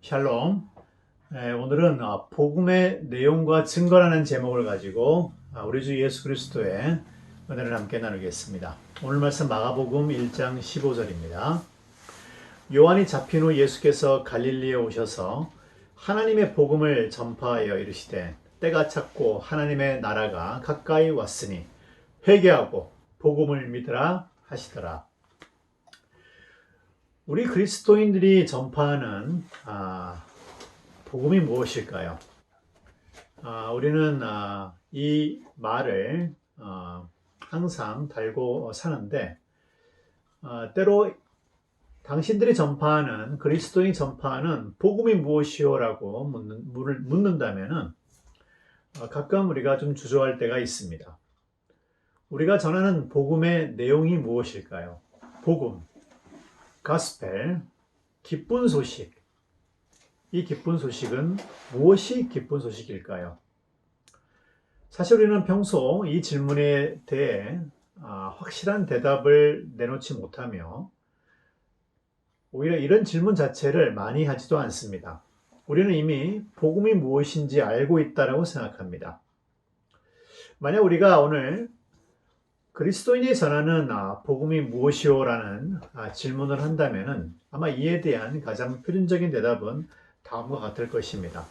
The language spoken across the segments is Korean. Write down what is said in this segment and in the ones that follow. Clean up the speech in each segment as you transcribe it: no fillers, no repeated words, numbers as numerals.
샬롬. 오늘은 복음의 내용과 증거라는 제목을 가지고 우리 주 예수 그리스도의 은혜를 함께 나누겠습니다. 오늘 말씀 마가복음 1장 15절입니다. 요한이 잡힌 후 예수께서 갈릴리에 오셔서 하나님의 복음을 전파하여 이르시되 때가 찼고 하나님의 나라가 가까이 왔으니 회개하고 복음을 믿으라 하시더라. 우리 그리스도인들이 전파하는 복음이 무엇일까요? 우리는 이 말을 항상 달고 사는데 때로 당신들이 전파하는 그리스도인이 전파하는 복음이 무엇이요라고 묻는다면은 가끔 우리가 좀 주저할 때가 있습니다. 우리가 전하는 복음의 내용이 무엇일까요? 복음, 가스펠, 기쁜 소식. 이 기쁜 소식은 무엇이 기쁜 소식일까요? 사실 우리는 평소 이 질문에 대해 확실한 대답을 내놓지 못하며 오히려 이런 질문 자체를 많이 하지도 않습니다. 우리는 이미 복음이 무엇인지 알고 있다고 생각합니다. 만약 우리가 오늘 그리스도인이 전하는 복음이 무엇이요라는 질문을 한다면 아마 이에 대한 가장 표준적인 대답은 다음과 같을 것입니다.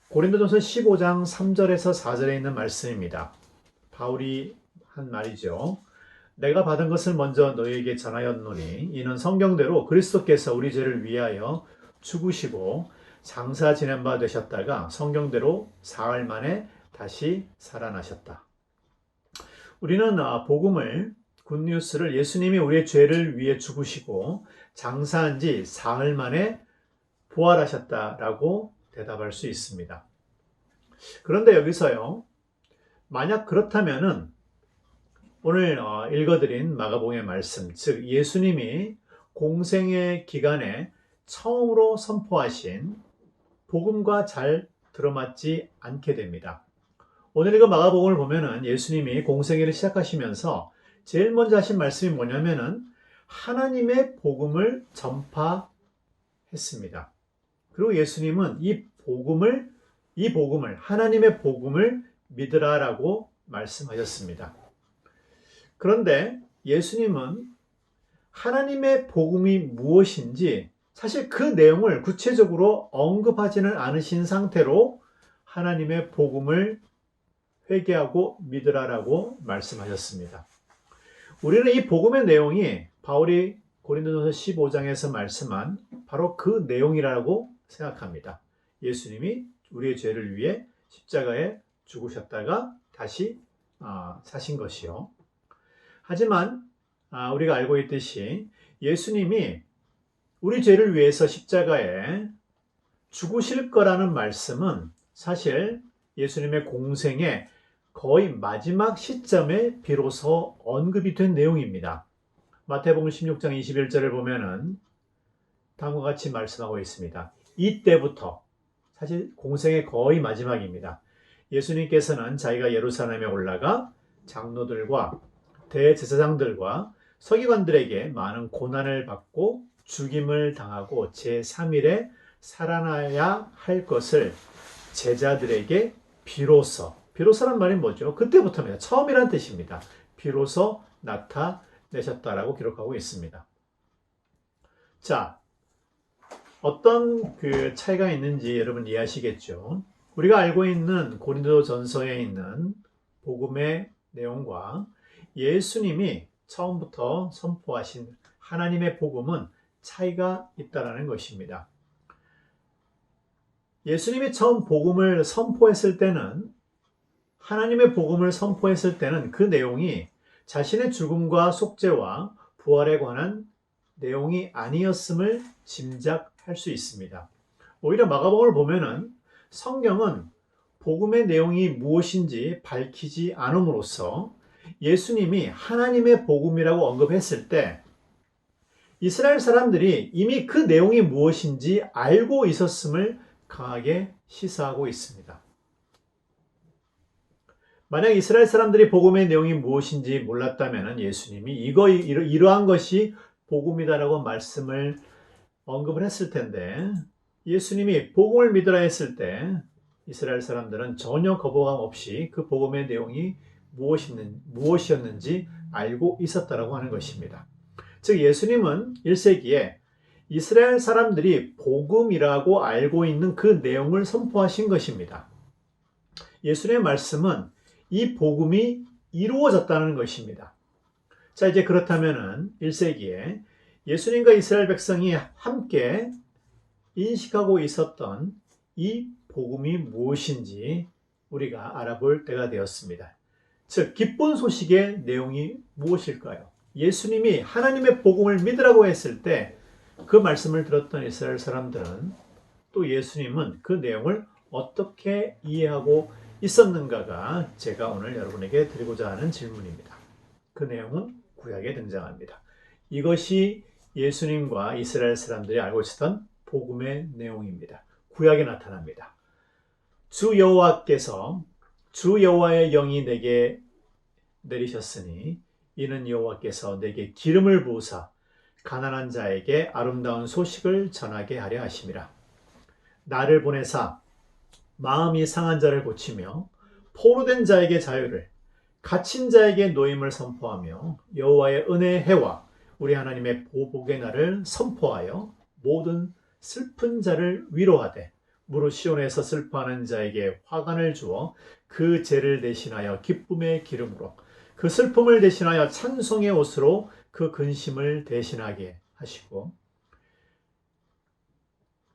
고린도전서 15장 3절에서 4절에 있는 말씀입니다. 바울이 한 말이죠. 내가 받은 것을 먼저 너희에게 전하였노니 이는 성경대로 그리스도께서 우리 죄를 위하여 죽으시고 장사 지낸 바 되셨다가 성경대로 사흘 만에 다시 살아나셨다. 우리는 복음을, 굿뉴스를 예수님이 우리의 죄를 위해 죽으시고 장사한 지 사흘 만에 부활하셨다라고 대답할 수 있습니다. 그런데 여기서요, 만약 그렇다면은 오늘 읽어드린 마가복음의 말씀, 즉 예수님이 공생의 기간에 처음으로 선포하신 복음과 잘 들어맞지 않게 됩니다. 오늘 이거 마가복음을 보면은 예수님이 공생애를 시작하시면서 제일 먼저 하신 말씀이 뭐냐면은 하나님의 복음을 전파했습니다. 그리고 예수님은 이 복음을 하나님의 복음을 믿으라라고 말씀하셨습니다. 그런데 예수님은 하나님의 복음이 무엇인지 사실 그 내용을 구체적으로 언급하지는 않으신 상태로 하나님의 복음을 회개하고 믿으라라고 말씀하셨습니다. 우리는 이 복음의 내용이 바울이 고린도전서 15장에서 말씀한 바로 그 내용이라고 생각합니다. 예수님이 우리의 죄를 위해 십자가에 죽으셨다가 다시 사신 것이요. 하지만 우리가 알고 있듯이 예수님이 우리 죄를 위해서 십자가에 죽으실 거라는 말씀은 사실 예수님의 공생의 거의 마지막 시점에 비로소 언급이 된 내용입니다. 마태복음 16장 21절을 보면은 다음과 같이 말씀하고 있습니다. 이때부터 사실 공생의 거의 마지막입니다. 예수님께서는 자기가 예루살렘에 올라가 장로들과 대제사장들과 서기관들에게 많은 고난을 받고 죽임을 당하고 제3일에 살아나야 할 것을 제자들에게 비로소란 말이 뭐죠? 그때부터입니다. 처음이란 뜻입니다. 비로소 나타내셨다라고 기록하고 있습니다. 자, 어떤 그 차이가 있는지 여러분 이해하시겠죠? 우리가 알고 있는 고린도전서에 있는 복음의 내용과 예수님이 처음부터 선포하신 하나님의 복음은 차이가 있다는 것입니다. 예수님이 처음 복음을 선포했을 때는 하나님의 복음을 선포했을 때는 그 내용이 자신의 죽음과 속죄와 부활에 관한 내용이 아니었음을 짐작할 수 있습니다. 오히려 마가복음을 보면은 성경은 복음의 내용이 무엇인지 밝히지 않음으로써 예수님이 하나님의 복음이라고 언급했을 때 이스라엘 사람들이 이미 그 내용이 무엇인지 알고 있었음을 강하게 시사하고 있습니다. 만약 이스라엘 사람들이 복음의 내용이 무엇인지 몰랐다면 예수님이 이러한 것이 복음이다라고 말씀을 언급을 했을 텐데 예수님이 복음을 믿으라 했을 때 이스라엘 사람들은 전혀 거부감 없이 그 복음의 내용이 무엇이었는지 알고 있었다라고 하는 것입니다. 즉 예수님은 1세기에 이스라엘 사람들이 복음이라고 알고 있는 그 내용을 선포하신 것입니다. 예수님의 말씀은 이 복음이 이루어졌다는 것입니다. 자, 이제 그렇다면은 1세기에 예수님과 이스라엘 백성이 함께 인식하고 있었던 이 복음이 무엇인지 우리가 알아볼 때가 되었습니다. 즉, 기쁜 소식의 내용이 무엇일까요? 예수님이 하나님의 복음을 믿으라고 했을 때 그 말씀을 들었던 이스라엘 사람들은 또 예수님은 그 내용을 어떻게 이해하고 있었는가가 제가 오늘 여러분에게 드리고자 하는 질문입니다. 그 내용은 구약에 등장합니다. 이것이 예수님과 이스라엘 사람들이 알고 있었던 복음의 내용입니다. 구약에 나타납니다. 주 여호와의 영이 내게 내리셨으니 이는 여호와께서 내게 기름을 부으사 가난한 자에게 아름다운 소식을 전하게 하려 하심이라. 나를 보내사 마음이 상한 자를 고치며 포로된 자에게 자유를, 갇힌 자에게 노임을 선포하며 여호와의 은혜의 해와 우리 하나님의 보복의 날을 선포하여 모든 슬픈 자를 위로하되 무릇 시온에서 슬퍼하는 자에게 화관을 주어 그 죄를 대신하여 기쁨의 기름으로 그 슬픔을 대신하여 찬송의 옷으로 그 근심을 대신하게 하시고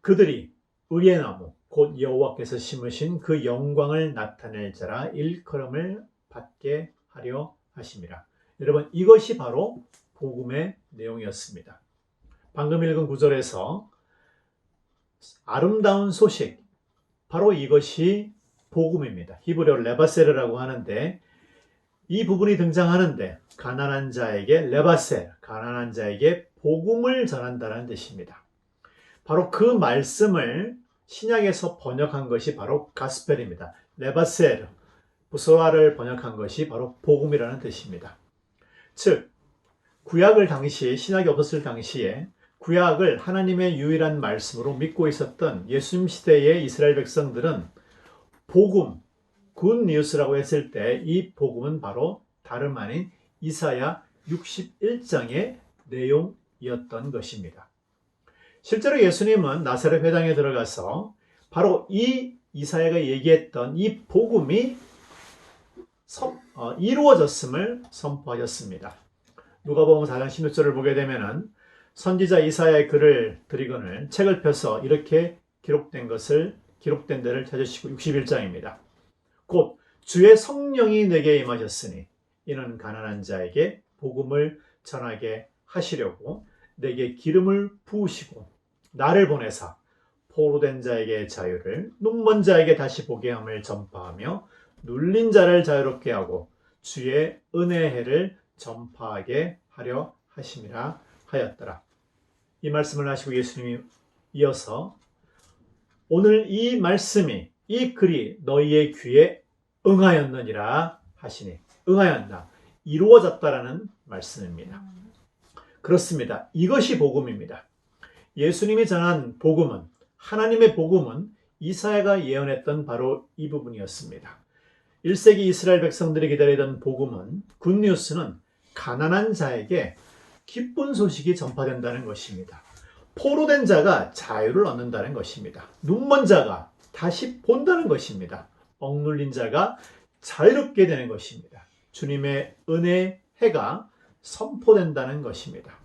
그들이 의의 나무 곧 여호와께서 심으신 그 영광을 나타낼 자라 일컬음을 받게 하려 하심이라. 여러분, 이것이 바로 복음의 내용이었습니다. 방금 읽은 구절에서 아름다운 소식, 바로 이것이 복음입니다. 히브리어로 레바세르라고 하는데 이 부분이 등장하는데 가난한 자에게 레바세, 가난한 자에게 복음을 전한다는 뜻입니다. 바로 그 말씀을 신약에서 번역한 것이 바로 가스펠입니다. 레바세르, 부소아를 번역한 것이 바로 복음이라는 뜻입니다. 즉, 구약을 당시, 신약이 없었을 당시에 구약을 하나님의 유일한 말씀으로 믿고 있었던 예수님 시대의 이스라엘 백성들은 복음, 굿 뉴스라고 했을 때 이 복음은 바로 다름 아닌 이사야 61장의 내용이었던 것입니다. 실제로 예수님은 나사렛 회당에 들어가서 바로 이 이사야가 얘기했던 이 복음이 이루어졌음을 선포하였습니다. 누가복음 4장 16절을 보게 되면은 선지자 이사야의 글을 드리거늘 책을 펴서 이렇게 기록된 데를 찾으시고 61장입니다. 곧 주의 성령이 내게 임하셨으니 이는 가난한 자에게 복음을 전하게 하시려고 내게 기름을 부으시고 나를 보내사 포로된 자에게 자유를, 눈먼 자에게 다시 보게 함을 전파하며 눌린 자를 자유롭게 하고 주의 은혜의 해를 전파하게 하려 하심이라 하였더라. 이 말씀을 하시고 예수님이 이어서 오늘 이 말씀이, 이 글이 너희의 귀에 응하였느니라 하시니, 응하였나, 이루어졌다라는 말씀입니다. 그렇습니다. 이것이 복음입니다. 예수님이 전한 복음은, 하나님의 복음은 이사야가 예언했던 바로 이 부분이었습니다. 1세기 이스라엘 백성들이 기다리던 복음은, 굿뉴스는 가난한 자에게 기쁜 소식이 전파된다는 것입니다. 포로된 자가 자유를 얻는다는 것입니다. 눈먼 자가 다시 본다는 것입니다. 억눌린 자가 자유롭게 되는 것입니다. 주님의 은혜의 해가 선포된다는 것입니다.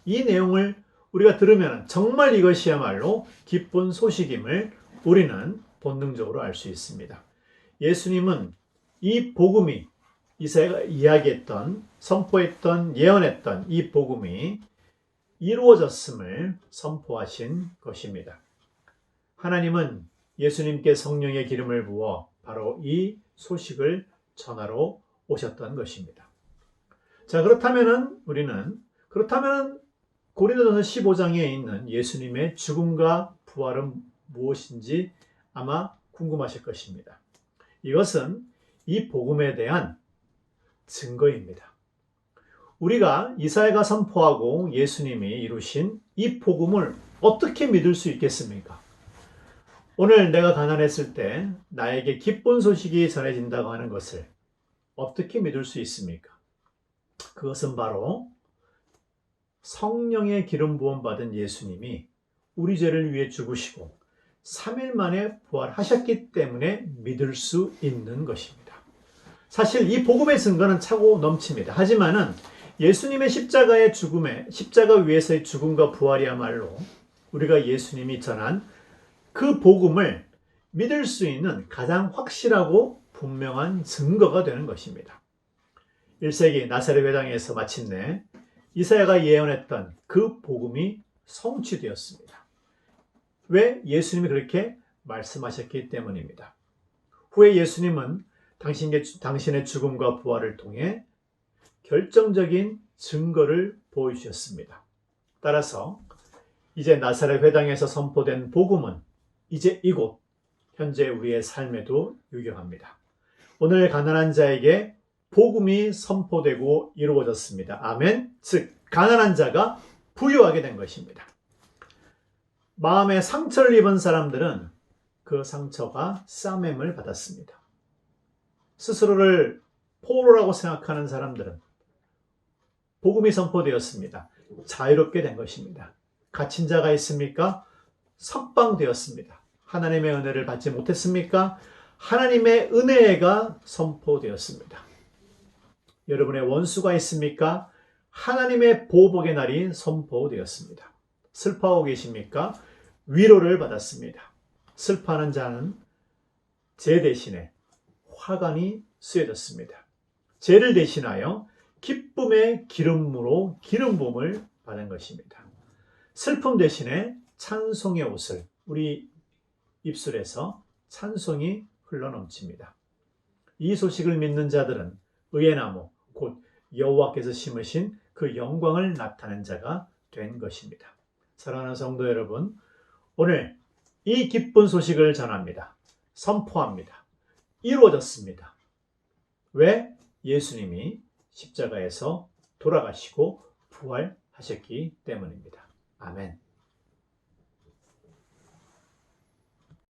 이 내용을 우리가 들으면 정말 이것이야말로 기쁜 소식임을 우리는 본능적으로 알 수 있습니다. 예수님은 이 복음이 이사야가 이야기했던, 선포했던, 예언했던 이 복음이 이루어졌음을 선포하신 것입니다. 하나님은 예수님께 성령의 기름을 부어 바로 이 소식을 전하러 오셨던 것입니다. 자, 그렇다면은 고린도전서 15장에 있는 예수님의 죽음과 부활은 무엇인지 아마 궁금하실 것입니다. 이것은 이 복음에 대한 증거입니다. 우리가 이사야가 선포하고 예수님이 이루신 이 복음을 어떻게 믿을 수 있겠습니까? 오늘 내가 가난했을 때 나에게 기쁜 소식이 전해진다고 하는 것을 어떻게 믿을 수 있습니까? 그것은 바로 성령의 기름 부음 받은 예수님이 우리 죄를 위해 죽으시고 3일 만에 부활하셨기 때문에 믿을 수 있는 것입니다. 사실 이 복음의 증거는 차고 넘칩니다. 하지만은 예수님의 십자가 위에서의 죽음과 부활이야말로 우리가 예수님이 전한 그 복음을 믿을 수 있는 가장 확실하고 분명한 증거가 되는 것입니다. 1세기 나사렛 회당에서 마침내 이사야가 예언했던 그 복음이 성취되었습니다. 왜? 예수님이 그렇게 말씀하셨기 때문입니다. 후에 예수님은 당신의 죽음과 부활을 통해 결정적인 증거를 보여주셨습니다. 따라서 이제 나사렛 회당에서 선포된 복음은 이제 이곳 현재 우리의 삶에도 유효합니다. 오늘 가난한 자에게 복음이 선포되고 이루어졌습니다. 아멘. 즉 가난한 자가 부유하게 된 것입니다. 마음에 상처를 입은 사람들은 그 상처가 싸매임을 받았습니다. 스스로를 포로라고 생각하는 사람들은 복음이 선포되었습니다. 자유롭게 된 것입니다. 갇힌 자가 있습니까? 석방되었습니다. 하나님의 은혜를 받지 못했습니까? 하나님의 은혜가 선포되었습니다. 여러분의 원수가 있습니까? 하나님의 보복의 날이 선포되었습니다. 슬퍼하고 계십니까? 위로를 받았습니다. 슬퍼하는 자는 죄 대신에 화관이 씌워졌습니다. 죄를 대신하여 기쁨의 기름으로 기름 부음을 받은 것입니다. 슬픔 대신에 찬송의 옷을 우리 입술에서 찬송이 흘러넘칩니다. 이 소식을 믿는 자들은 의의 나무 곧 여호와께서 심으신 그 영광을 나타낸 자가 된 것입니다. 사랑하는 성도 여러분, 오늘 이 기쁜 소식을 전합니다. 선포합니다. 이루어졌습니다. 왜? 예수님이 십자가에서 돌아가시고 부활하셨기 때문입니다. 아멘.